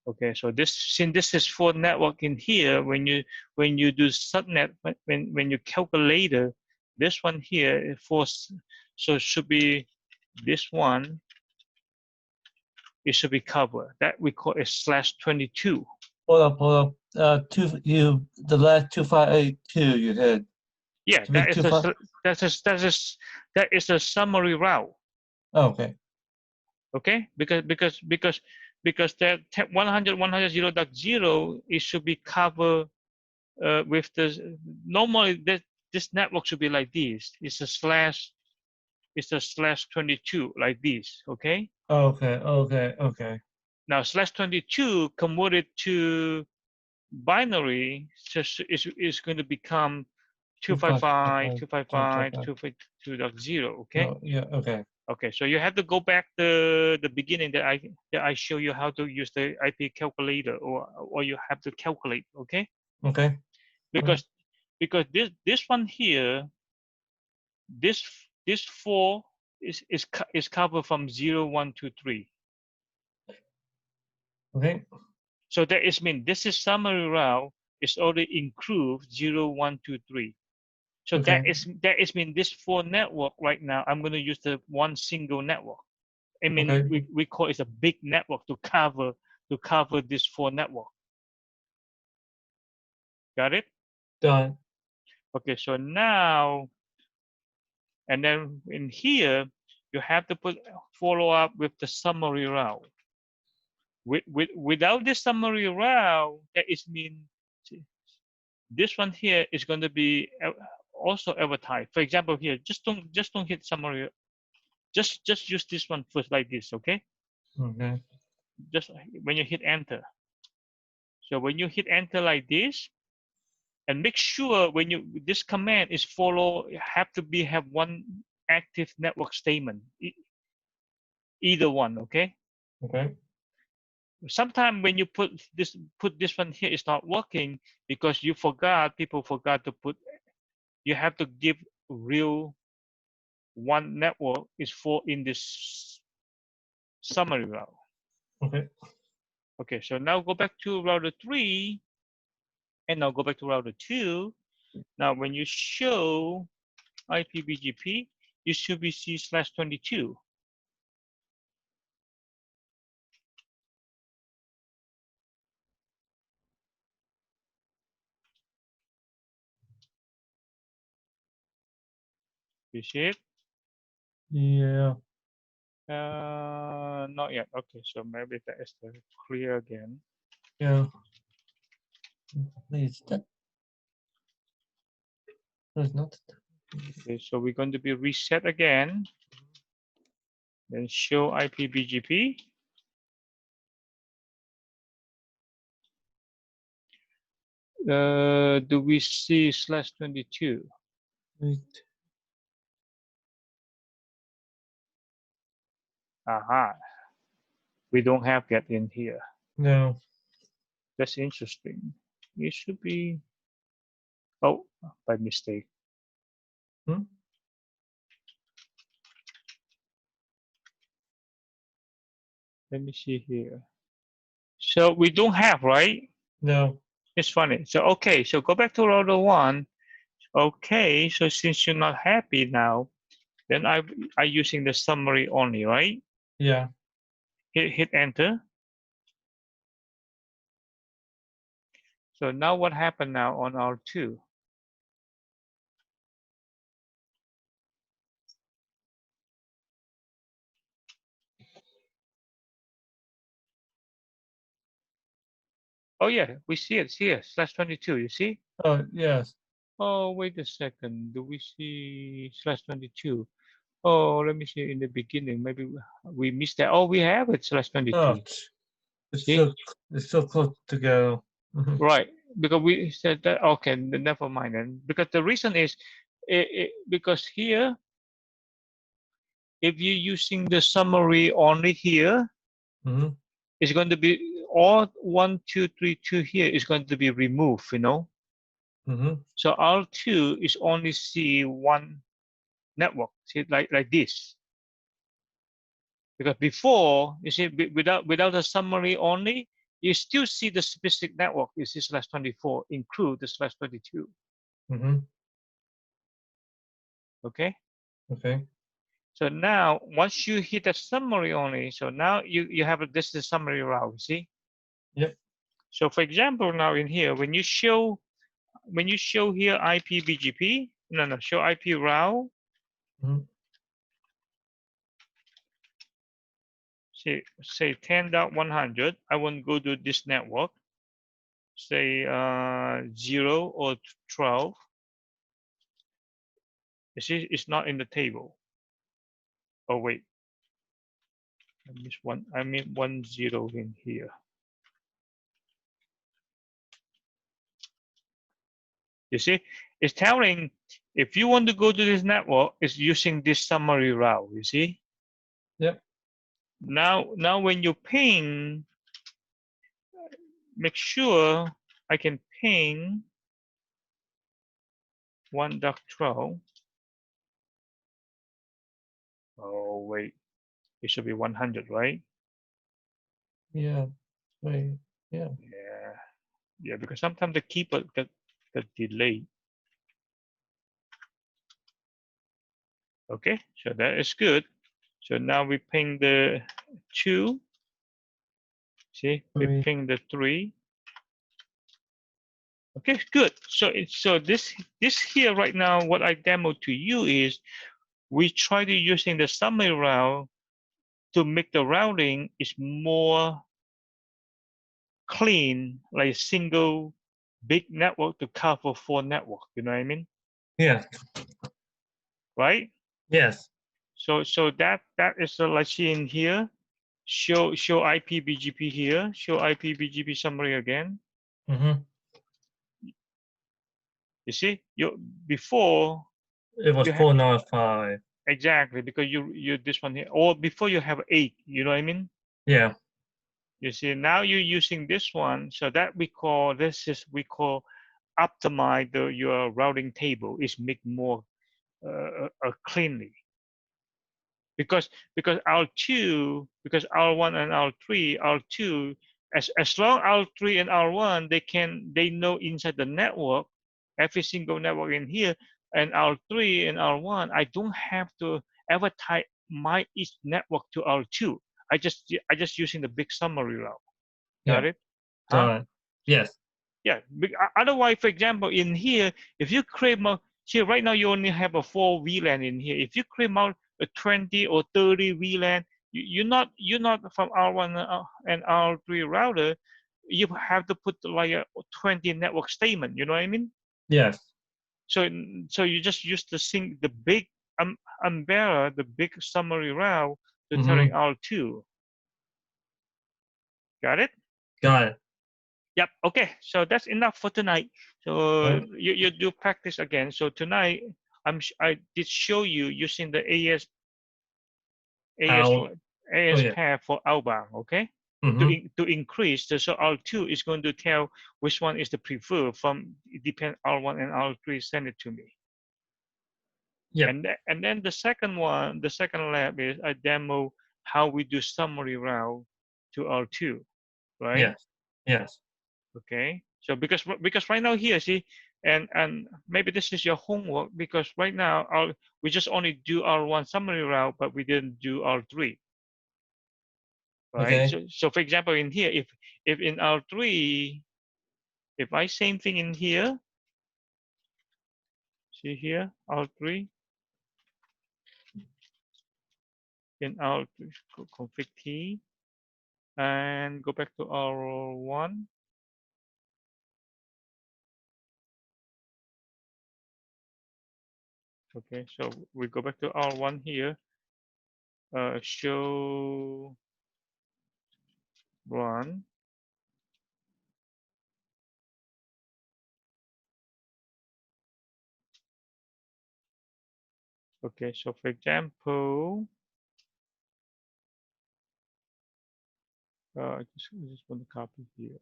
Okay, so since this is for network in here, when you do subnet, when you calculate this one here so it should be this one. It should be covered. That we call it /22. Hold up. The last 2582 you had. Yeah, To be 25. that is a summary route. Oh, okay. Okay, because that 100 100.0.0 it should be covered with the normally this network should be like this. It's a /22 like this. Okay. Okay. Now /22 converted to binary is going to become 255 255 255. 252.0. Okay. Oh, yeah. Okay. Okay, so you have to go back the beginning that I show you how to use the IP calculator, or you have to calculate, okay? Okay. Because this one here, this 4 is covered from 0, 1, 2, 3. Okay. So that is mean this is summary route is already include 0, 1, 2, 3. So Okay. that is mean this 4 network right now. I'm going to use the one single network. I mean, Okay. we call it a big network to cover this 4 network. Got it? Done. Okay, so now, and then in here, you have to follow up with the summary route. Without this summary route, that is mean this one here is going to be also advertised. For example, here, just don't hit summary. Just use this one first like this, okay? Okay. Just when you hit enter. So when you hit enter like this, and make sure when this command is have one active network statement, either one, okay? Okay. Sometimes when you put this one here, it's not working because people forgot to put. You have to give real one network is for in this summary route. Okay. Okay, so now go back to router 3, and now go back to router 2. Now when you show IPBGP, you should be C/22. You see it? Yeah. Not yet. Okay, so maybe that is the clear again. Yeah. Please. That's not. Okay, so we're going to be reset again. Then show IPBGP. Do we see /22? Wait. Aha. We don't have yet in here. No. That's interesting. It should be. Oh, by mistake. Hmm? Let me see here. So we don't have, right? No. It's funny. So okay, so go back to router one. Okay, so since you're not happy now, then I using the summary only, right? Yeah. Hit enter. So now what happened now on R2? Oh yeah, we see it here, /22, you see? Oh, yes. Oh, wait a second. Do we see /22? Oh, let me see in the beginning. Maybe we missed that. Oh, we have it Oh, /22. it's See? so it's so close to go. Mhm. Right. Because we said that. Okay, never mind then. Because the reason is, because here, if you're using the summary only here, Mhm. it's going to be all 1, 2, 3, 2 here is going to be removed, you know. Mhm. So R2 is only see one network, see like this. Because before, you see, without a summary only, you still see the specific network is this /24, include the /22. Mhm. Okay. Okay. So now, once you hit the summary only, so now you have this is the summary route. See. Yep. So for example, now in here, when you show here IP BGP, no, show IP route. Mhm. Say 10.100. I want to go to this network. Say 0 or 12. You see, it's not in the table. Oh wait, I missed one. I mean 10 in here. You see, it's telling if you want to go to this network, it's using this summary route. You see. Yep. Now when you ping, make sure I can ping 1.12. Oh wait, it should be 100, right? Yeah. Wait. Yeah. Yeah, yeah, because sometimes the keyboard got delayed. Okay, so that is good. So now we ping the 2. See, we Three. ping the 3. Okay, good. So this here right now, what I demoed to you is we try to using the summary route to make the routing is more clean, like single big network to cover 4 network. You know what I mean? Yes. Right? Yes. So that is like see in here. Show IP BGP here. Show IP BGP summary again. Mhm. You see, you before It was you have 495. exactly because you this one here, or before you have 8. You know what I mean? Yeah. You see, now you're using this one, so that we call optimize your routing table is make more cleanly. Because R2, because R1 and R3, R2, as long R3 and R1 they know inside the network, every single network in here, and R3 and R1, I don't have to ever tie my each network to R2. I just using the big summary route. Got Yeah. it? Huh? Done. Yes. Yeah. Otherwise, for example, in here, if you create more, here right now you only have a 4 VLAN in here. If you create more a 20 or 30 VLAN, you're not from R1 and R3 router. You have to put like a 20 network statement. You know what I mean? Yes. So you just use the big umbrella, the big summary route to telling Mhm. R2. Got it? Got it. Yep. Okay. So that's enough for tonight. So Right. you do practice again. So tonight I did show you using the AS Out. Oh AS yeah. pair for outbound. Okay. Mhm. To increase so R2 is going to tell which one is the preferred from depend R1 and R3 send it to me. Yep. And then the second one, the second lab is I demo how we do summary route to R2. right? Yes. Yes. Okay. So because right now here, see, and maybe this is your homework because right now we just only do R1 summary route, but we didn't do R3, right? Okay. So for example, in here, if in R3, if I same thing in here, see here, R3, in R3, config T, and go back to R1. Okay, so we go back to R1 here, show run. Okay, so for example, I just want to copy here.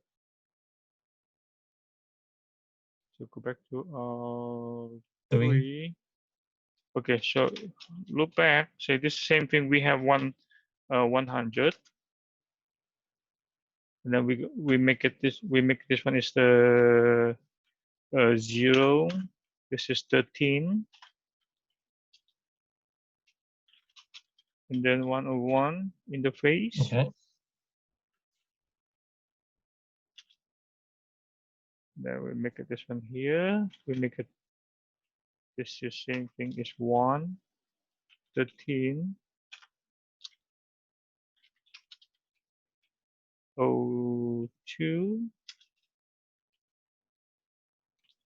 So go back to 3. 3. Okay, so look back. Say this same thing. We have 100, and then we make it this. We make this one is the 0. This is 13, and then 101 in the face. Okay. Then we make it this one here. We make it this is same thing is 1, 13, 02.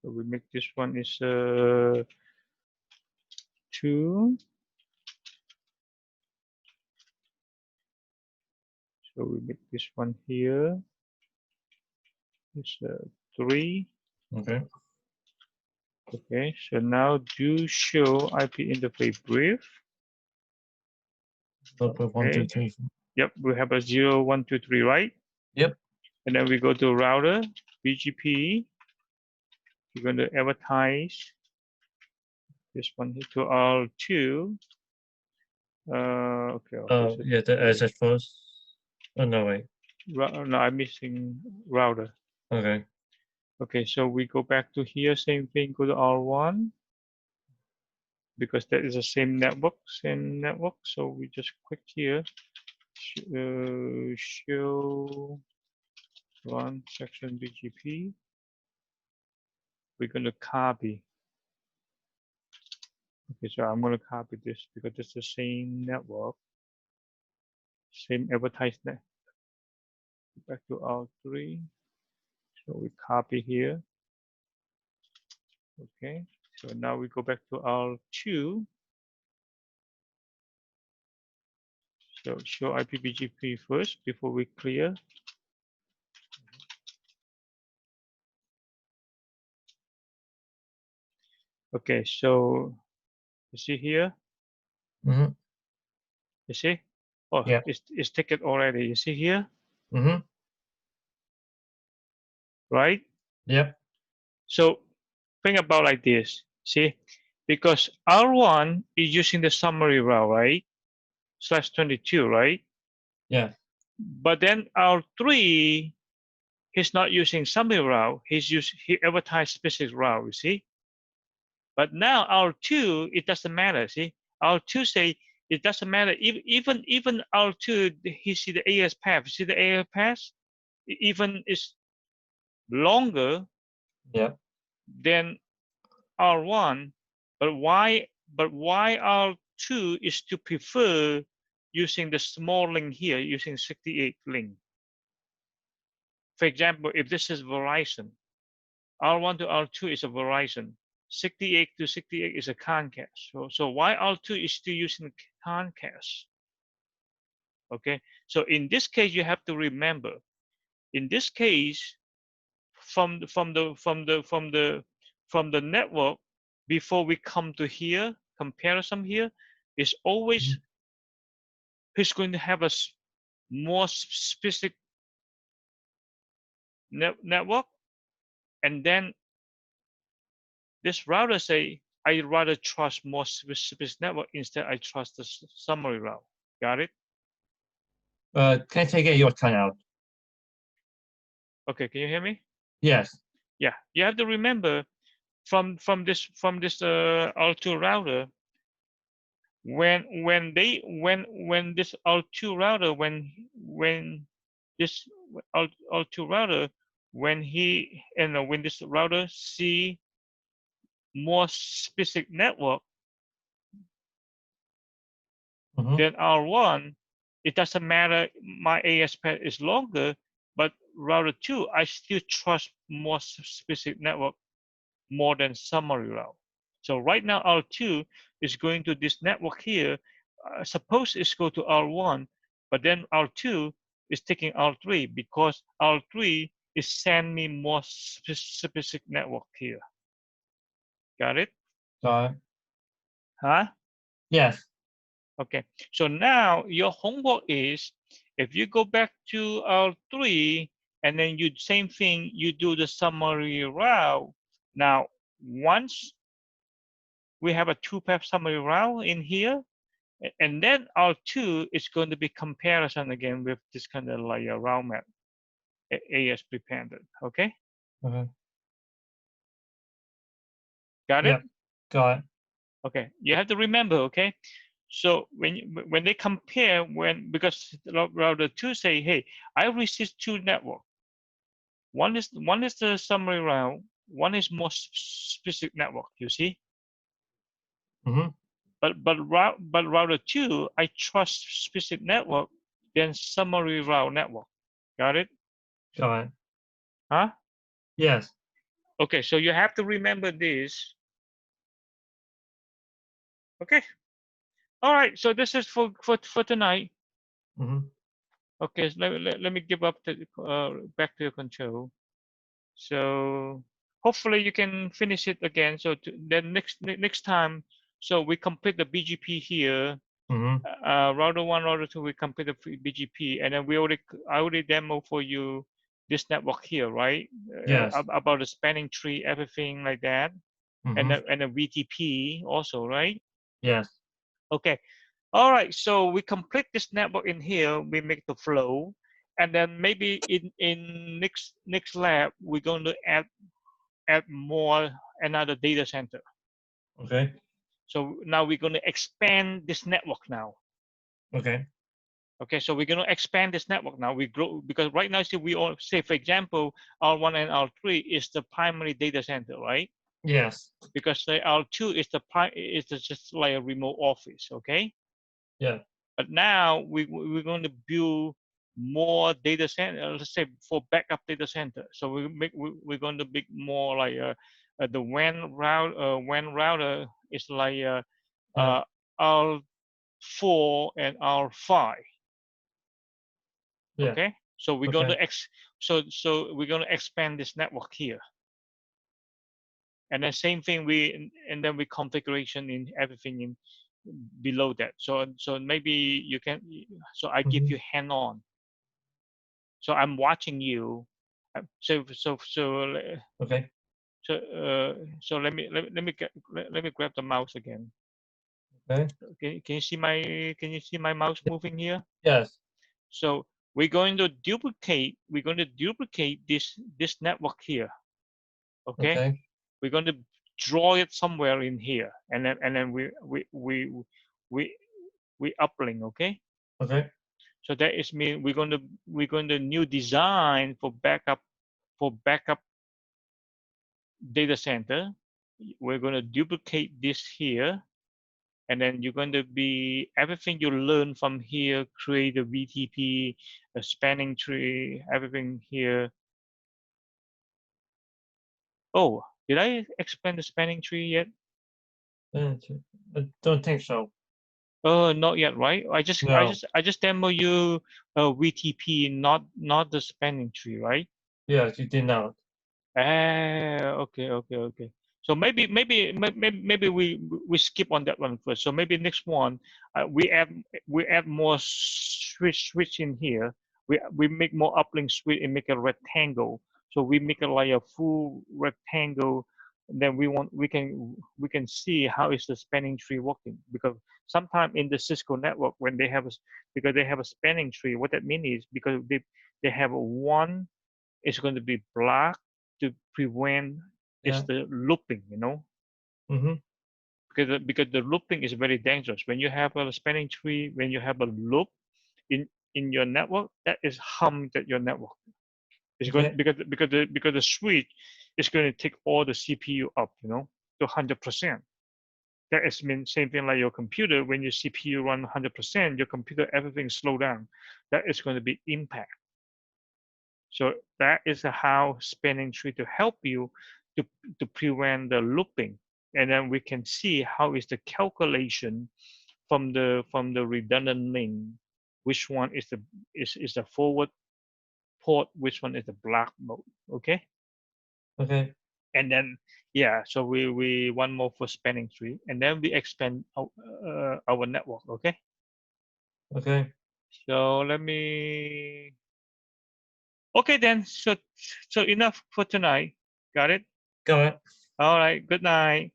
So we make this one is 2. So we make this one here is 3. Okay. Okay, so now do show IP interface brief. Output 1, 2, 3. Yep, we have a 0, 1, 2, 3, right? Yep. And then we go to router, BGP. We're going to advertise this one here to R2. Okay. Yeah, the access first. Oh, no, wait. No, I'm missing router. Okay. Okay, so we go back to here, same thing, go to R1. Because that is the same network. So we just click here, show run section BGP. We're going to copy. Okay, so I'm going to copy this because it's the same network, same advertised net. Back to R3. So we copy here. Okay, so now we go back to R2. So show IPBGP first before we clear. Okay, so you see here? Mm-hmm. You see? Oh, yeah. It's ticket already. You see here? Mm-hmm. Right? Yep. So think about like this. See? Because R1 is using the summary route, right? /22, right? Yeah. But then R3, he's not using summary route. He advertised specific route, you see? But now R2, it doesn't matter, see? R2 say it doesn't matter. Even R2, he see the AS path. See the AS path? Even is longer Yeah. than R1, but why R2 is to prefer using the small link here, using 68 link. For example, if this is Verizon, R1 to R2 is a Verizon, 68 to 68 is a Comcast. So why R2 is still using Comcast? Okay, so in this case, you have to remember, in this case, from the network before we come to here, comparison here, is always who's going to have a more specific network, and then this router say I rather trust more specific network instead I trust the summary route. Got it? Can I take it your time out? Okay, can you hear me? Yes. Yeah, you have to remember from this L2 router, when this L2 router when this L2 router when he when this router see more specific network Mm-hmm. than R1, it doesn't matter my ASP is longer, but router 2 I still trust more specific network more than summary route. So right now R2 is going to this network here. Suppose it's go to R1, but then R2 is taking R3 because R3 is send me more specific network here. Got it? Got it. Huh? Yes. Okay. So now your homework is if you go back to R3 and then you same thing, you do the summary route. Now, once we have a two-path summary route in here, and then R2 is going to be comparison again with this kind of like a route map, AS prepended. Okay, Okay. got it? Yep. Got it. Okay, you have to remember. Okay, so when they compare because router 2 say, hey, I receive two network. One is the summary route. One is more specific network. You see. Mm-hmm. But router 2, I trust specific network than summary route network. Got it? Got it. Huh? Yes. Okay, so you have to remember this. Okay. All right. So this is for tonight. Mm-hmm. Okay. So let me give up the back to the control. So hopefully you can finish it again. So then next time, so we complete the BGP here. Mm-hmm. Router 1, router 2, we complete the BGP, and then I already demo for you this network here, right? Yes. About the spanning tree, everything like that, and Mm-hmm. the VTP also, right? Yes. Okay. All right. So we complete this network in here. We make the flow, and then maybe in next lab we're going to add more another data center. Okay. So now we're going to expand this network now. Okay. Okay, so we're going to expand this network now. We grow because right now, see, we all say, for example, R1 and R3 is the primary data center, right? Yes. Because the R2 is just like a remote office, okay? Yeah. But now we're going to build more data center, let's say for backup data center. So we're going to make more like the WAN router is like Yeah. R4 and R5. Yeah. Okay, so we're going Okay. to we're going to expand this network here, and then same thing and then we configuration in everything in below that. So maybe you can. So I give Mm-hmm. you hand on. So I'm watching you. Okay. So let me grab the mouse again. Okay. Can you see my mouse moving here? Yes. So we're going to duplicate this network here. Okay, Okay. we're going to draw it somewhere in here, and then we we uplink. Okay, Okay. so that is mean we're going to new design for backup data center. We're going to duplicate this here, and then you're going to be everything you learn from here, create a VTP, a spanning tree, everything here. Oh, did I explain the spanning tree yet? I don't think so. Not yet, right? No. I just demo you VTP, not the spanning tree, right? Yes, you did not. Okay, okay, okay. So maybe we skip on that one first. So maybe next one we add more switch in here. We make more uplink switch and make a rectangle. So we make it like a full rectangle. Then we can see how is the spanning tree working because sometimes in the Cisco network when they have because they have a spanning tree, what that means is because they have a one is going to be black to prevent is Yeah. the looping, you know, Mm-hmm. because the looping is very dangerous. When you have a spanning tree, when you have a loop in your network, that is harm that your network. It's going Okay. because the switch is going to take all the CPU up, you know, to 100%. That is mean same thing like your computer. When your CPU run 100%, your computer everything slow down. That is going to be impact. So that is how spanning tree to help you to, to prevent the looping. And then we can see how is the calculation from the redundant link, which one is the forward port, which one is the black mode. Okay. Okay. And then yeah, so we one more for spanning tree, and then we expand our network. Okay. Okay. So let me. Okay then. So enough for tonight. Got it. Got it. All right. Good night.